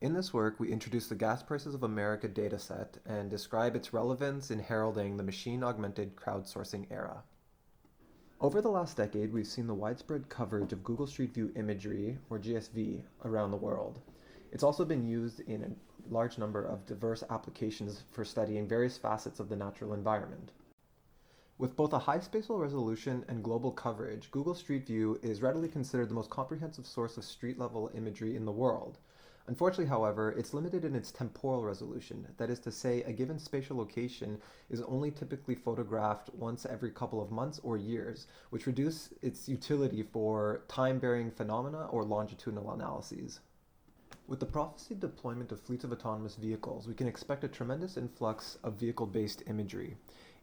In this work, we introduce the Gas Prices of America dataset and describe its relevance in heralding the machine-augmented crowdsourcing era. Over the last decade, we've seen the widespread coverage of Google Street View imagery, or GSV, around the world. It's also been used in a large number of diverse applications for studying various facets of the natural environment. With both a high spatial resolution and global coverage, Google Street View is readily considered the most comprehensive source of street-level imagery in the world. Unfortunately, however, it's limited in its temporal resolution. That is to say, a given spatial location is only typically photographed once every couple of months or years, which reduces its utility for time-varying phenomena or longitudinal analyses. With the prophesied deployment of fleets of autonomous vehicles, we can expect a tremendous influx of vehicle-based imagery.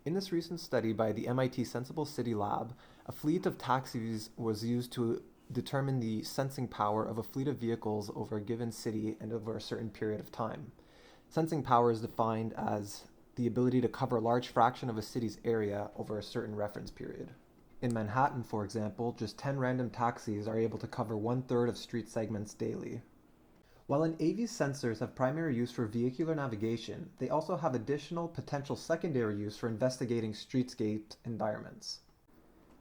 In this recent study by the MIT Sensible City Lab, a fleet of taxis was used to determine the sensing power of a fleet of vehicles over a given city and over a certain period of time. Sensing power is defined as the ability to cover a large fraction of a city's area over a certain reference period. In Manhattan, for example, just 10 random taxis are able to cover 1/3 of street segments daily. While AV's sensors have primary use for vehicular navigation, they also have additional potential secondary use for investigating streetscape environments.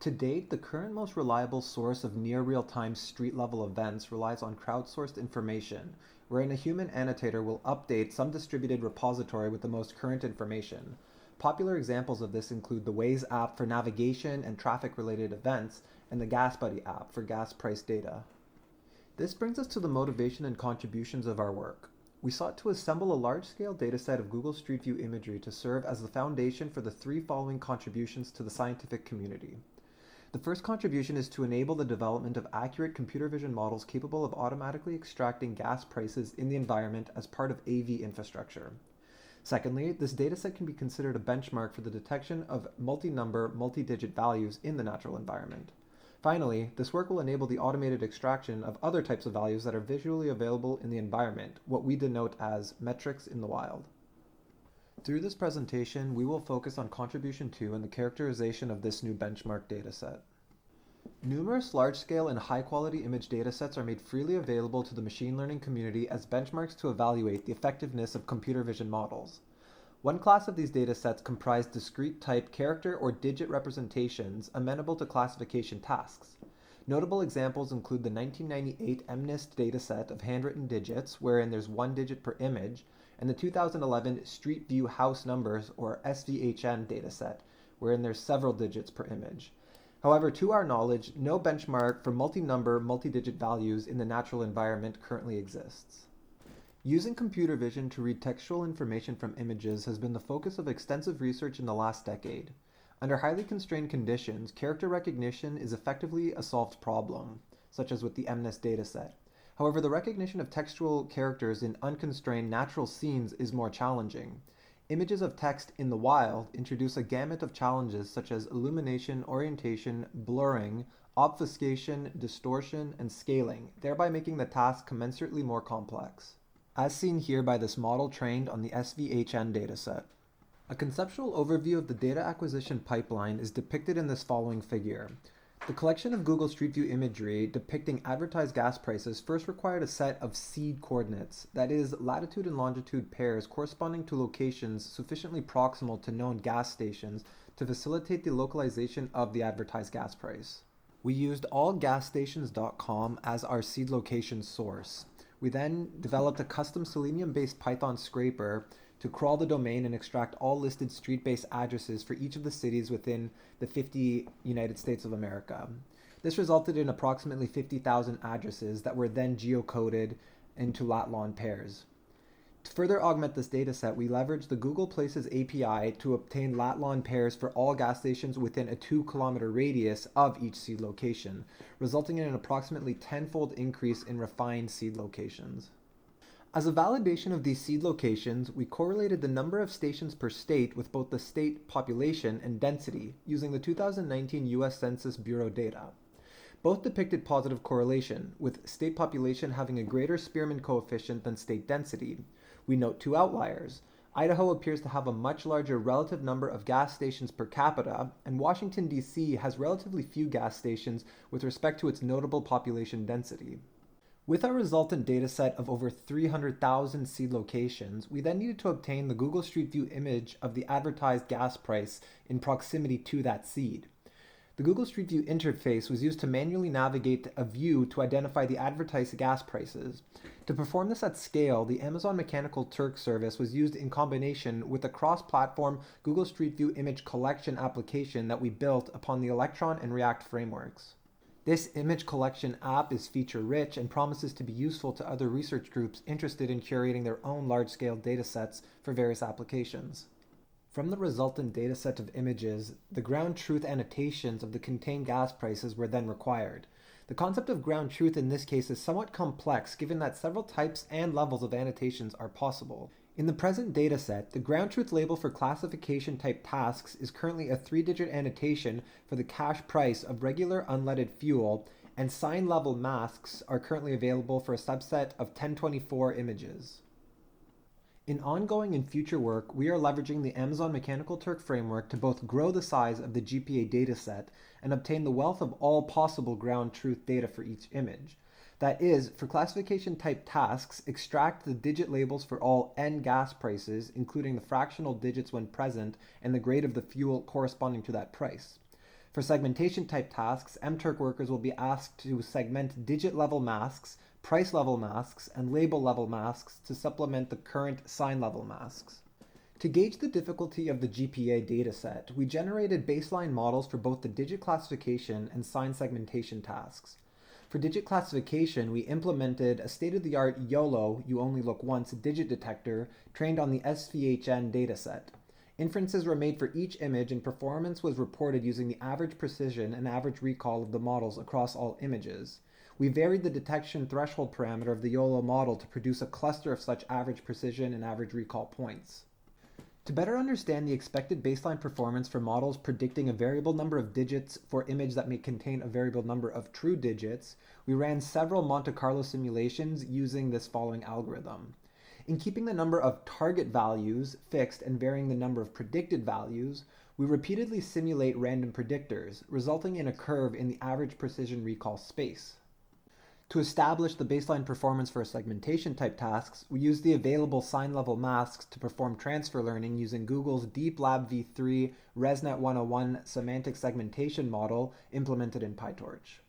To date, the current most reliable source of near real-time street-level events relies on crowdsourced information, wherein a human annotator will update some distributed repository with the most current information. Popular examples of this include the Waze app for navigation and traffic-related events, and the Gas Buddy app for gas price data. This brings us to the motivation and contributions of our work. We sought to assemble a large-scale dataset of Google Street View imagery to serve as the foundation for the three following contributions to the scientific community. The first contribution is to enable the development of accurate computer vision models capable of automatically extracting gas prices in the environment as part of AV infrastructure. Secondly, this dataset can be considered a benchmark for the detection of multi-number, multi-digit values in the natural environment. Finally, this work will enable the automated extraction of other types of values that are visually available in the environment, what we denote as metrics in the wild. Through this presentation, we will focus on Contribution 2 and the characterization of this new benchmark dataset. Numerous large-scale and high-quality image datasets are made freely available to the machine learning community as benchmarks to evaluate the effectiveness of computer vision models. One class of these datasets comprise discrete type character or digit representations amenable to classification tasks. Notable examples include the 1998 MNIST dataset of handwritten digits, wherein there's one digit per image, and the 2011 Street View House Numbers, or SVHN dataset, wherein there's several digits per image. However, to our knowledge, no benchmark for multi-number, multi-digit values in the natural environment currently exists. Using computer vision to read textual information from images has been the focus of extensive research in the last decade. Under highly constrained conditions, character recognition is effectively a solved problem, such as with the MNIST dataset. However, the recognition of textual characters in unconstrained natural scenes is more challenging. Images of text in the wild introduce a gamut of challenges such as illumination, orientation, blurring, obfuscation, distortion, and scaling, thereby making the task commensurately more complex, as seen here by this model trained on the SVHN dataset. A conceptual overview of the data acquisition pipeline is depicted in this following figure. The collection of Google Street View imagery depicting advertised gas prices first required a set of seed coordinates, that is, latitude and longitude pairs corresponding to locations sufficiently proximal to known gas stations to facilitate the localization of the advertised gas price. We used allgasstations.com as our seed location source. We then developed a custom Selenium-based Python scraper to crawl the domain and extract all listed street-based addresses for each of the cities within the 50 United States of America. This resulted in approximately 50,000 addresses that were then geocoded into lat-long pairs. To further augment this dataset, we leveraged the Google Places API to obtain lat-long pairs for all gas stations within a 2-kilometer radius of each seed location, resulting in an approximately 10-fold increase in refined seed locations. As a validation of these seed locations, we correlated the number of stations per state with both the state population and density using the 2019 US Census Bureau data. Both depicted positive correlation, with state population having a greater Spearman coefficient than state density. We note two outliers. Idaho appears to have a much larger relative number of gas stations per capita, and Washington, D.C. has relatively few gas stations with respect to its notable population density. With our resultant dataset of over 300,000 seed locations, we then needed to obtain the Google Street View image of the advertised gas price in proximity to that seed. The Google Street View interface was used to manually navigate a view to identify the advertised gas prices. To perform this at scale, the Amazon Mechanical Turk service was used in combination with a cross-platform Google Street View image collection application that we built upon the Electron and React frameworks. This image collection app is feature-rich and promises to be useful to other research groups interested in curating their own large-scale datasets for various applications. From the resultant dataset of images, the ground truth annotations of the contained gas prices were then required. The concept of ground truth in this case is somewhat complex given that several types and levels of annotations are possible. In the present dataset, the ground truth label for classification type tasks is currently a 3-digit annotation for the cash price of regular unleaded fuel, and sign level masks are currently available for a subset of 1024 images. In ongoing and future work, we are leveraging the Amazon Mechanical Turk framework to both grow the size of the GPA dataset and obtain the wealth of all possible ground truth data for each image. That is, for classification type tasks, extract the digit labels for all N gas prices, including the fractional digits when present and the grade of the fuel corresponding to that price. For segmentation type tasks, mTurk workers will be asked to segment digit level masks, price level masks, and label level masks to supplement the current sign level masks. To gauge the difficulty of the GPA dataset, we generated baseline models for both the digit classification and sign segmentation tasks. For digit classification, we implemented a state-of-the-art YOLO, you only look once, digit detector trained on the SVHN dataset. Inferences were made for each image and performance was reported using the average precision and average recall of the models across all images. We varied the detection threshold parameter of the YOLO model to produce a cluster of such average precision and average recall points. To better understand the expected baseline performance for models predicting a variable number of digits for image that may contain a variable number of true digits, we ran several Monte Carlo simulations using this following algorithm. In keeping the number of target values fixed and varying the number of predicted values, we repeatedly simulate random predictors, resulting in a curve in the average precision recall space. To establish the baseline performance for segmentation type tasks, we use the available sign level masks to perform transfer learning using Google's DeepLab v3 ResNet 101 semantic segmentation model implemented in PyTorch.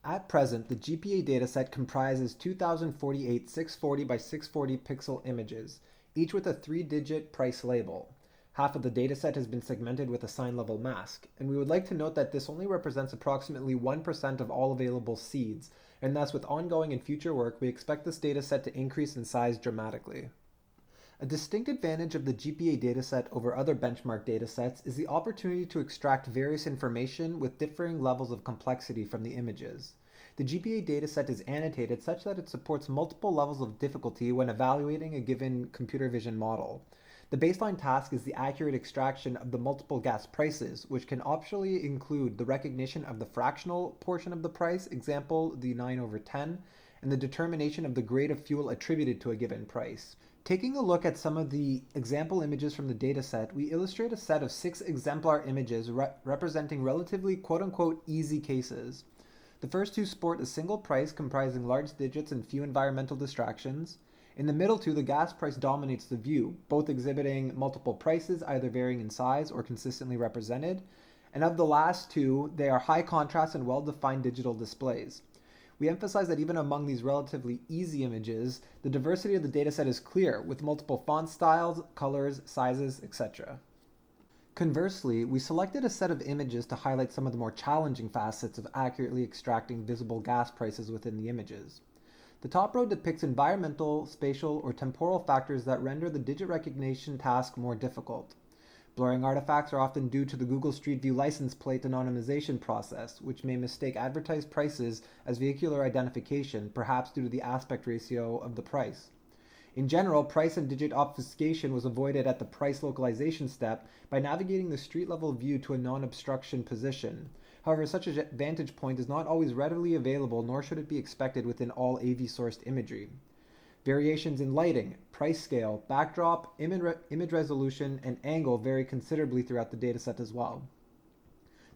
At present, the GPA dataset comprises 2048 640 by 640 pixel images, each with a 3-digit price label. Half of the dataset has been segmented with a sign level mask, and we would like to note that this only represents approximately 1% of all available seeds, and thus with ongoing and future work, we expect this dataset to increase in size dramatically. A distinct advantage of the GPA dataset over other benchmark datasets is the opportunity to extract various information with differing levels of complexity from the images. The GPA dataset is annotated such that it supports multiple levels of difficulty when evaluating a given computer vision model. The baseline task is the accurate extraction of the multiple gas prices, which can optionally include the recognition of the fractional portion of the price, example the 9/10, and the determination of the grade of fuel attributed to a given price. Taking a look at some of the example images from the dataset, we illustrate a set of 6 exemplar images representing relatively quote-unquote easy cases. The first 2 sport a single price comprising large digits and few environmental distractions. In the middle 2, the gas price dominates the view, both exhibiting multiple prices, either varying in size or consistently represented. And of the last 2, they are high contrast and well-defined digital displays. We emphasize that even among these relatively easy images, the diversity of the dataset is clear, with multiple font styles, colors, sizes, etc. Conversely, we selected a set of images to highlight some of the more challenging facets of accurately extracting visible gas prices within the images. The top row depicts environmental, spatial, or temporal factors that render the digit recognition task more difficult. Blurring artifacts are often due to the Google Street View license plate anonymization process, which may mistake advertised prices as vehicular identification, perhaps due to the aspect ratio of the price. In general, price and digit obfuscation was avoided at the price localization step by navigating the street-level view to a non-obstruction position. However, such a vantage point is not always readily available, nor should it be expected within all AV-sourced imagery. Variations in lighting, price scale, backdrop, image resolution, and angle vary considerably throughout the dataset as well.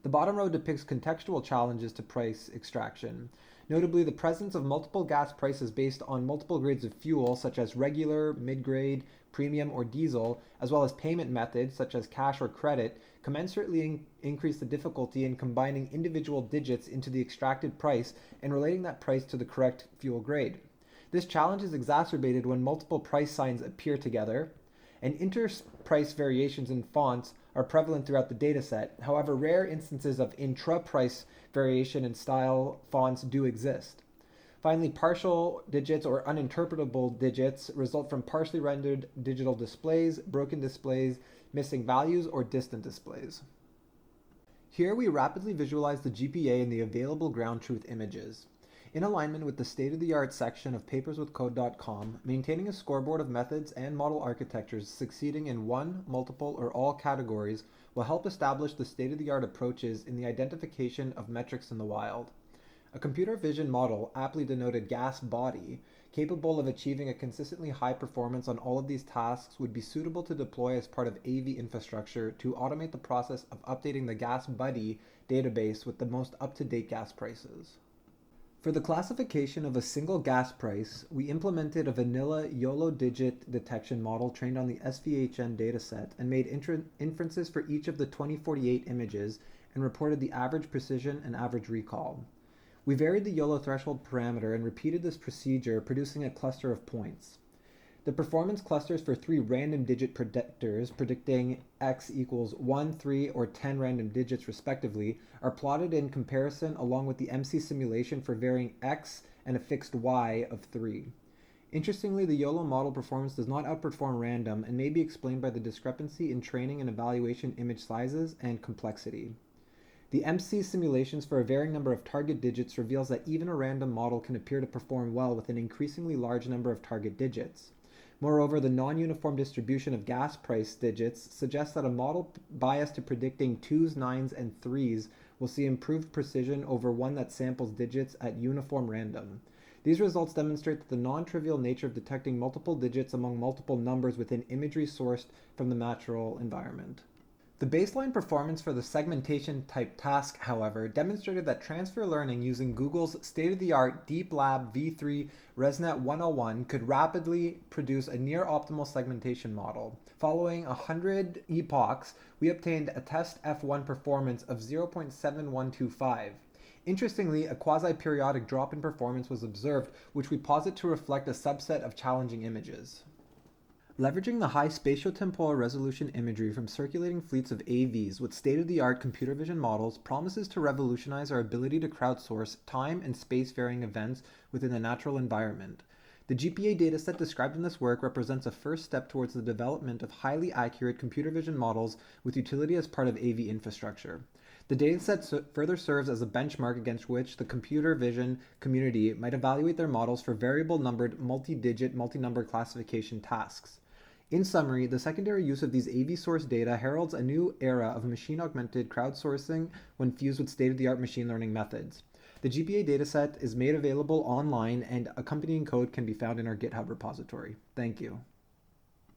The bottom row depicts contextual challenges to price extraction. Notably, the presence of multiple gas prices based on multiple grades of fuel, such as regular, mid-grade, premium, or diesel, as well as payment methods such as cash or credit, commensurately increase the difficulty in combining individual digits into the extracted price and relating that price to the correct fuel grade. This challenge is exacerbated when multiple price signs appear together, and inter-price variations in fonts are prevalent throughout the dataset. However, rare instances of intra-price variation in style fonts do exist. Finally, partial digits or uninterpretable digits result from partially rendered digital displays, broken displays, missing values, or distant displays. Here we rapidly visualize the GPA in the available ground truth images. In alignment with the state-of-the-art section of paperswithcode.com, maintaining a scoreboard of methods and model architectures succeeding in one, multiple, or all categories will help establish the state-of-the-art approaches in the identification of metrics in the wild. A computer vision model, aptly denoted gas body, capable of achieving a consistently high performance on all of these tasks would be suitable to deploy as part of AV infrastructure to automate the process of updating the gas buddy database with the most up-to-date gas prices. For the classification of a single gas price, we implemented a vanilla YOLO digit detection model trained on the SVHN dataset and made inferences for each of the 2048 images and reported the average precision and average recall. We varied the YOLO threshold parameter and repeated this procedure, producing a cluster of points. The performance clusters for 3 random digit predictors, predicting x equals 1, 3, or 10 random digits respectively, are plotted in comparison along with the MC simulation for varying x and a fixed y of 3. Interestingly, the YOLO model performance does not outperform random and may be explained by the discrepancy in training and evaluation image sizes and complexity. The MC simulations for a varying number of target digits reveals that even a random model can appear to perform well with an increasingly large number of target digits. Moreover, the non-uniform distribution of gas price digits suggests that a model biased to predicting 2s, 9s, and 3s will see improved precision over one that samples digits at uniform random. These results demonstrate that the non-trivial nature of detecting multiple digits among multiple numbers within imagery sourced from the natural environment. The baseline performance for the segmentation type task, however, demonstrated that transfer learning using Google's state-of-the-art Deep Lab v3 ResNet 101 could rapidly produce a near-optimal segmentation model. Following 100 epochs, we obtained a test F1 performance of 0.7125. Interestingly, a quasi-periodic drop in performance was observed, which we posit to reflect a subset of challenging images. Leveraging the high spatiotemporal resolution imagery from circulating fleets of AVs with state-of-the-art computer vision models promises to revolutionize our ability to crowdsource time and space-varying events within the natural environment. The GPA dataset described in this work represents a first step towards the development of highly accurate computer vision models with utility as part of AV infrastructure. The dataset further serves as a benchmark against which the computer vision community might evaluate their models for variable-numbered, multi-digit, multi-number classification tasks. In summary, the secondary use of these AV source data heralds a new era of machine-augmented crowdsourcing when fused with state-of-the-art machine learning methods. The GPA dataset is made available online, and accompanying code can be found in our GitHub repository. Thank you.